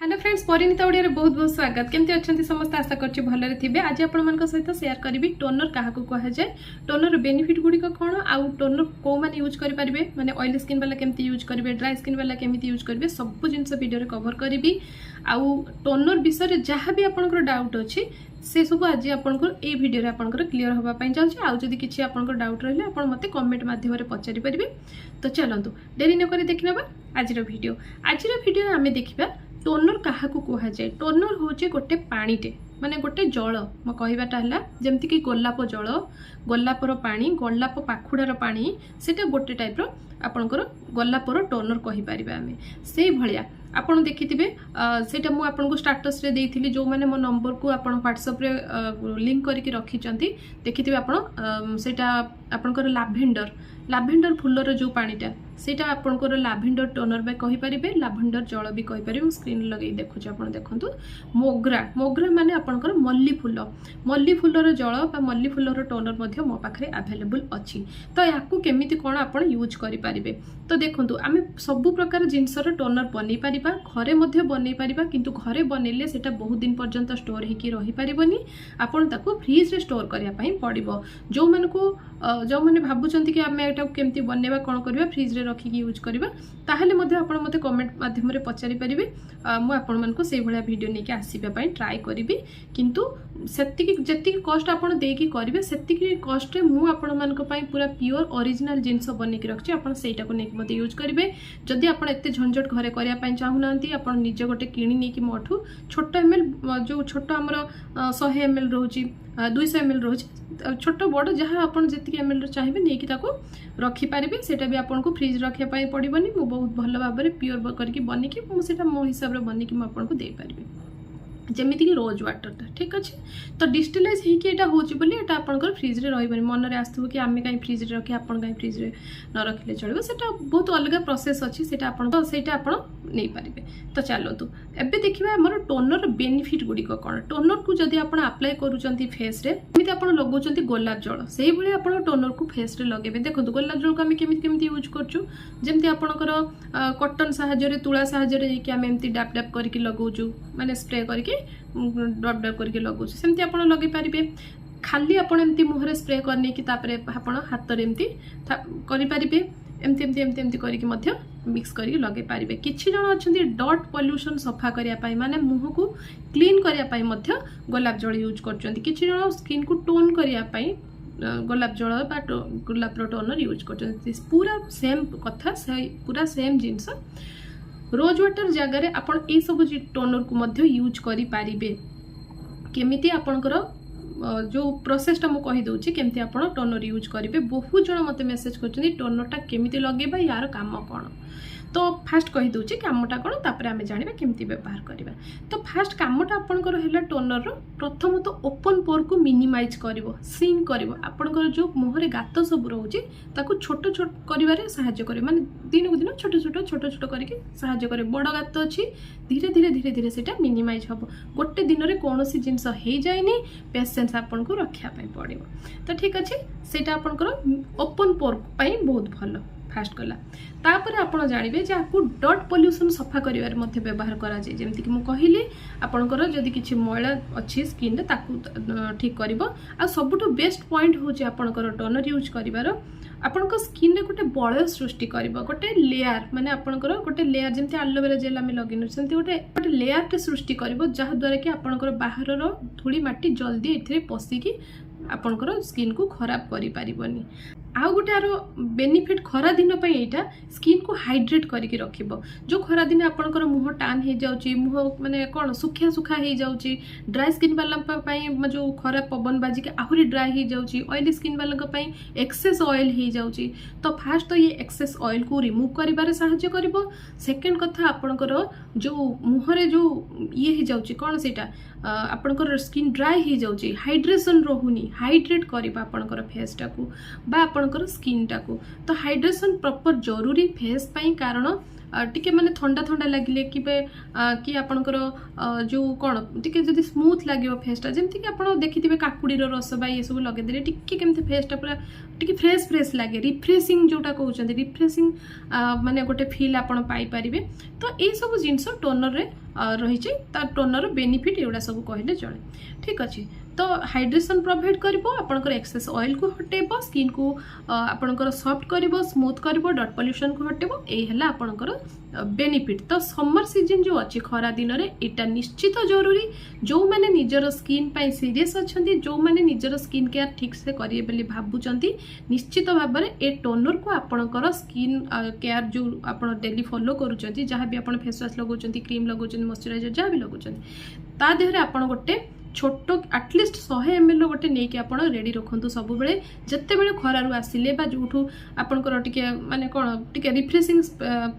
Hello friends Parineeta Odia बहुत बहुत स्वागत केमती अच्छा समस्त आशा कर भलरे थे आज आपण सहित शेयर करी टोनर क्या कह जाए टोनर बेनिफिट गुड़िक कौन आउ टोनर कौ मैंने यूज करेंगे माने ऑयली स्किन वाला केमती यूज करेंगे ड्राई स्किन वाला केमती यूज करेंगे सब जिन वीडियो कवर करी आउ टोनर विषय जहाँ भी आपंकर डाउट अच्छी से सब आज आपंकर ये वीडियो आपंकर क्लीयर होगापाई जाऊँगी आउ जदि किसी आपंकर डाउट रही आप मत कमेंट मध्यम पचारि पारे तो चलतु डेरी नक देखी ना आज वीडियो आम देखा टोनर क्या कह जाए टोनर हूँ गोटे पानीटे माने गोटे जल मो कहवाटा है जमती कि गोलाप जल गोलापर पानी गोलाप पाखुड़ार पानी सेटा गोटे टाइप्र आपणकर गोलापर टोनर कहीपर आम से भाया आपड़ देखिथे सेटा मु आपको स्टाटस रे देइथिली जो माने मो नंबर को आपन व्हाट्सएप रे लिंक करके रखिचंती देखिथे आपन सेटा आपनकर लाभेंडर फुलर जो पानीटा सेटा आपनकर लाभेंडर टोनर बे कहि परिबे लाभेंडर जल भी कहि परिबे स्क्रीन लगे देखुछ आपन देखंतु मोगरा माने आपनकर मल्ली फुलर जल बा मल्ली फुलर टोनर मध्ये मो पाखरे अवेलेबल अछि तो याकू केमिति कोन आपन यूज करि परिबे तो देखंतु आमे सब प्रकार जिंसर टोनर बनै परिबा घरे मध्ये बनै परिबा किंतु घरे बनेले सेटा बहुत दिन पर्यंत स्टोर हेकी रहि परिबनी आपन ताको फ्रिज रे स्टोर करिया पई पड़िबो जो माने भाबुचंती कि आमे एटा केमती बनेबा कोन करबा फ्रिज रे रखी यूज करबा ताहले मध्ये आपण मते कमेंट माध्यम रे पचारि परिबे मु आपण मन को से भलिया वीडियो नेकी आसीबा पई ट्राई करबी किंतु सेतिकी जेतिकी कॉस्ट आपण देकी करबे सेतिकी कॉस्ट रे मु आपण मन को पई पूरा प्योर ओरिजिनल जिंस बने की रखछि आपण सेटा को नेकी मते यूज करबे जदि आपण एते झंझट घरे करिया पई चाहू नांती आपण निजे गोटे किणी नेकी मोठू छोट एमएल जो छोट हमर 100 ml रहउची 200 ml रहउची छोट बड़ जहाँ आपन जेतिकी ml चाहिए नहीं कि ताको रखी पारिबे सेटा भी आपन को फ्रिज रखिया पई पड़िबनी मु बहुत भल भाबरे प्योर करके बनी कि मु सेटा मो हिसाब रे बनी कि मु आपन को दे पारिबे जमीती कि रोज वाटरटा ठीक अच्छे तो डिस्टिलाइज होगी यहाँ हूँ आपंकर फ्रिज रे रही मन में आसू कि आम कहीं फ्रिज रे रखी आपन कहीं फ्रिज रे न रखिले चलो सेटा बहुत अलग प्रोसेस अच्छी से नहीं पारे तो चलतु एबे देखिए आमर टोनर बेनिफिट गुड़िक कौन टोनर को जदि आप अप्लाई करूँ फेस रे एमती आप लगुंट गोलाप जल से भाई आप टोनर को फेस रे लगे देखो गोलाप जल को आम केमी यूज करमती आपंकर कटन साहाଯ୍य तुला साहाଯ୍य आम एमती डाप डाप करके लगाऊँ माने स्प्रे करके ड्रप ड्रप करके लगुच सेमती आप लगे पारे खाली आपन एमती मुहरे स्प्रे करने की तापरे आपण हाथ रे एमती करि पारिबे एमती एमती एमती एमती करके मध्य मिक्स करके लगे पारिबे किछि जण अछंती डॉट पोल्यूशन सफा करिया पाई माने मुह को क्लीन करिया पाई मध्य गोलाप जल यूज करचंती किछि जण स्किन को टोन करिया पाई गोलाप जल बा गोलाप टोनर यूज करचंती पूरा सेम कथा पूरा सेम जिंस रोज वाटर जगार आपन ए सब टोनर को मध्य यूज करि पारिबे केमिति आपनकर जो प्रोसेसटा मु कहि दउछि केमिति आपन टोनर यूज करिवे बहुत जण मते मेसेज करछथि टोनरटा केमिति लगेबा यार काम कोन तो फास्ट कहि दउछि कामटा कोन तापर आमे जानिबा केमिति व्यवहार करबा तो फास्ट कामटा आपनकर हैला टोनर रो प्रथम तो ओपन पोर को मिनिमाइज करिवो सिंक करिवो आपनकर जो मुहरे गात सब रहउछि ताको छोट छोट करिवारे सहाय्य करे माने दिन को दिन छोट छोट करके सहाय्य करे बड़ गात अछि धीरे धीरे धीरे धीरे सेटा मिनिमाइज हबो गोटे दिन रे कोनोसी जिंस हे जायनी पेशेंस आपन को रखिया पई पड़िबो तो ठीक अछि सेटा आपनकर ओपन पोर पई बहुत भलो फास्ट कला तापर आपण जानिबे जे आपको डॉट पोल्यूशन सफा करिवार मध्ये व्यवहार करा जाय जेमति कि मु कहिली आपनकर जदि किछि मैला अछि स्किन रे ताकू ठीक करबो आ सबटो बेस्ट पॉइंट हो जे आपनकर टोनर यूज करिवार आपनकर स्किन रे गोटे बळ सृष्टि करबो गोटे लेयर माने आपनकर गोटे लेयर जेमति एलोवेरा जेल आमे लगिनु सेमति गोटे लेयर के सृष्टि करबो जहा द्वारा कि आपनकर बाहर रो धूली माटी जल्दी एथिरे पसी कि आपनकर स्किन को खराब करि पारिबनी आउ गोटे आरो बेनिफिट खरा दिन पे एटा स्किन को हाइड्रेट करके रखिबो जो खरा दिन आपनकर मुह टान हे जाउची मुह माने कोन सुखिया सुखा हे जाउची ड्राई स्किन वाला पई जो खरा पवन बाजी के आहुरी ड्राई हे जाउची ऑयली स्किन वाला पई एक्सेस ऑयल हे जाउची तो फास्ट तो ये एक्सेस ऑयल को रिमूव करिबारे सहायता करिवो सेकंड कथा आपनकर जो मुहरे जो ये हे जाउची कोन सेटा आपनकर स्किन ड्राई हे जाउची हाइड्रेशन रहुनी हाइड्रेट करिबा आपनकर फेस टाकू बा आपनकर स्किन टाकू तो हाइड्रेशन प्रॉपर जरूरी फेस पाई कारण टिके माने ठंडा ठंडा लगिले कि आपणकर जो कौन टिके जदि स्मूथ लगे फेसटा जमती कि आप देखिए काकुड़ी रस बा ये सब लगे टिके केमती फेसटा पूरा टिके फ्रेश फ्रेश लगे रिफ्रेशिंग जोटा कहते रिफ्रेशिंग माने गोटे फील आप पाइपर तो ये सब जिनस टोनर रे रही टोनर बेनिफिट एगुड़ा सब कहले चले ठीक अच्छे तो हाइड्रेशन प्रोवाइड करिवो आपनकर एक्सेस ऑयल को हटेबो स्किन को आपनकर सॉफ्ट करिवो स्मूथ करिवो डॉट पोल्यूशन को हटेबो एही हला आपनकर बेनिफिट तो समर सीजन जो अच्छी खरा दिन रे एटा निश्चित जरूरी जो माने निजर स्किन पाई सीरियस अछंती जो माने निजर स्किन केयर ठीक से करिए बेली भाबुचंती निश्चित भाव में ए टोनर को आपनकर स्किन केयर जो आपन डेली फॉलो करूचंती जहाँ भी आपन फेस वॉश लगाउचंती क्रीम लगाउचंती मॉइस्चराइजर जहाँ भी लगाउचंती ता देहरे आपन गोटे छोट एटलिस्ट 100 ml गोटे नहीं कि आप रेडी रखु सब बेले जिते बड़े खरारू आसिले जो आपंकर टिके माने कौन टिके रिफ्रेशिंग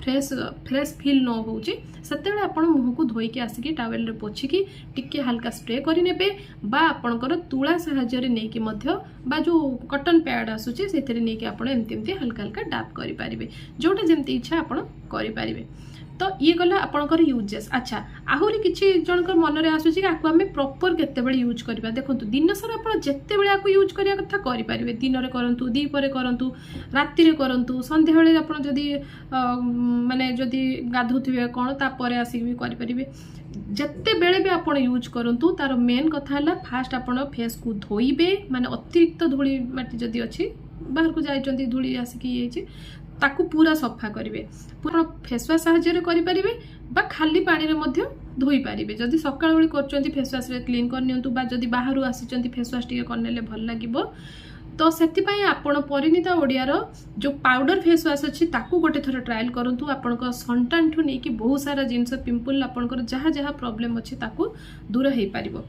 फ्रेश फ्रेश फील न हो से मुँह को धोईकी आसिकी टावेल पोछिकी टिके हल्का स्प्रे करें बा आपंकर तुला साहाय्य नहीं बा जो कटन पैड आसूचे से एमती हल्का हल्का डाप करें जोटा जमती इच्छा आप करें तो ये गला आपणकर यूजेस अच्छा आहरी किसी जनकर मन में आसूँ कि आम प्रॉपर केतेबेले यूज करवा देखो दिन सारा आप जिते बड़े आपको यूज करने कथा करेंगे दिन में करूँ दीपर करूँ राति करूँ संध्या बेले आप माने जदि गाधुवे कौन तापर आसिक भी करेंगे जिते बेले भी आप यूज करूँ तार मेन कथा है फास्ट आप फेस को धोइबे माने अतिरिक्त धूली माटी जदि अच्छी बाहर को जाइए धूली आसिक ताकू पूरा सफा करेंगे पूरा फेसवाश साहाय्य करेंगे बा खाली पानी रे धोई पारे जदि सकाळ बेली कर फेसवाश रे क्लीन करनियंतु बा जदि बाहर आसी फेसवाश टिके करनेले भल लागिबो तो सेतिपाई आपण परिणीता ओडियार जो पाउडर फेसवाश अच्छी ताकू गोटे थर ट्रायल करंतु आपनका सनटन ठु नहीं कि बहुत सारा जिनस पिंपल आपनकर जहाँ जहाँ प्रॉब्लम अच्छी ताकू दूर हो पारिबो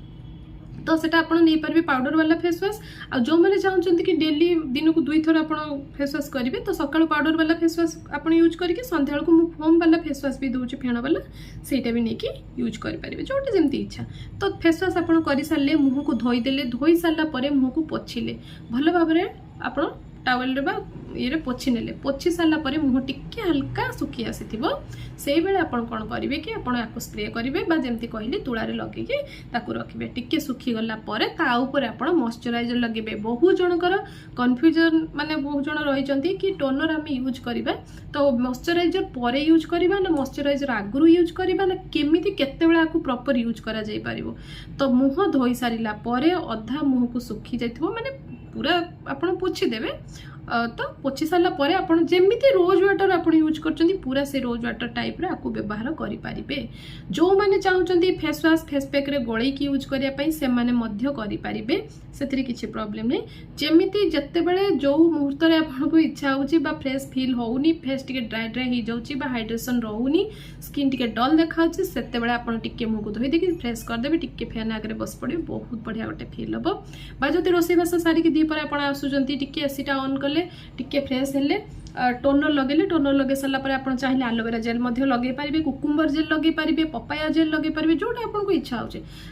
तो सेटा आपण नहीं पारे पाउडर वाला फेसवाश आ जो मैंने चाहते कि डेली दिन को 2 थर आप फेसवाश करेंगे तो सकाळ पाउडर वाला फेसवाश आप यूज करके संध्या को मु फोम वाला फेसवाश भी दूसरी फेण वाला सेटा भी नहीं कि यूज करेंगे जोटे जमती इच्छा तो फेसवाश आप कर सारे मुँह को धोईदेले धोई सारापर मुँह को पोछिले भल भाव में आप टावेल बा ये पोछि नेले पोछि सारा पर मुँह टिके हल्का सुखी आसी से बेले आप कौन करेंगे कि आपको स्प्रे करेंगे बा जमती कहली तुलारे लगे रखिए टिके सुखी गला पर आप मॉइस्चराइजर लगे बहुत जनकर कन्फ्यूजन माने बहुत जन रही कि टोनर आम यूज करवा तो मॉइस्चराइजर पर यूज करवा ना मॉइस्चराइजर आगु यूज करवा ना केमिति केतेबेले आपको प्रॉपर यूज करा जाई परिबो तो मुँह धोई सारिला परे अधा मुँह को सुखी जाइथिबो माने पूरा आपण पोछि देबे तो पोछि सारा पर आप जमीती रोज वाटर आप यूज कर पूरा से रोज वाटर टाइप रे आपको व्यवहार करेंगे जो मैंने चाहते फेस वाश फेस पैक रे गोलैकी यूज करने से करेंगे से किसी प्रॉब्लम नहीं जमीती जिते बड़े जो मुहूर्त आपको इच्छा होची बा फ्रेश फील होनी फेस टिके ड्राई ड्राई हो जाउची बा हाइड्रेशन रोनी स्किन टिके डल देखा सेते बड़े आप टिके मुँह को धोई देकी फ्रेश करदेवे टिके फैन आगे बस पड़े बहुत बढ़िया गोटे फील हम बा जो रोषेईबास सारिकी दीपर आप आसुँच टिके एसीटा ऑन कले टिके फ्रेश हेले टोनर लगे सारा पर आप चाहिए आलोवेरा जेल लगे पारे कुकुम्बर जेल लगे पारे पपाया जेल लगे पारे जोटा आपको इच्छा हो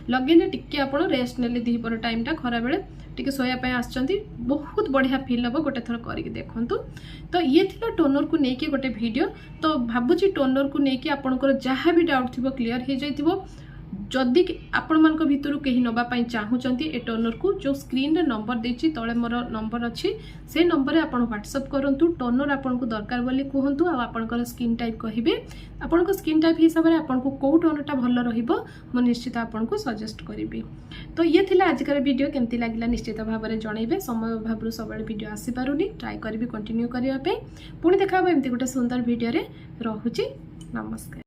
लगे टिके आप रेस्ट ने दीपर टाइम टा खरा बेले टिके सोयापाई आसचंती बहुत बढ़िया फील हम गोटे थर करके देखूँ तो ये थिला टोनर को लेकिन गोटे वीडियो तो भावुची टोनर को लेकिन आपंकर जहाँ भी डाउट थी क्लीयर हो जाइथिबो जदि आपण मान भितर कहीं नापी चाहूँगी ए टोनर को जो स्क्रीन रे नंबर देछि तले मोर नंबर अच्छी से नंबर आप व्हाट्सअप करूँ टोनर आपन को दरकार बोली कहतु आपंकर स्किन टाइप कहे आपण स्किन टाइप हिसाब से आपको कौ टोनरटा भल रु निश्चित आपको सजेस्ट करी तो ये थिला आजिकार वीडियो केमती लगिला निश्चित भाव में जनइबे समय अभाव सब वीडियो आसी पारुनी ट्राई करी कंटिन्यू करने पुणी देखा एमती गोटे सुंदर वीडियो रे रहुची नमस्कार।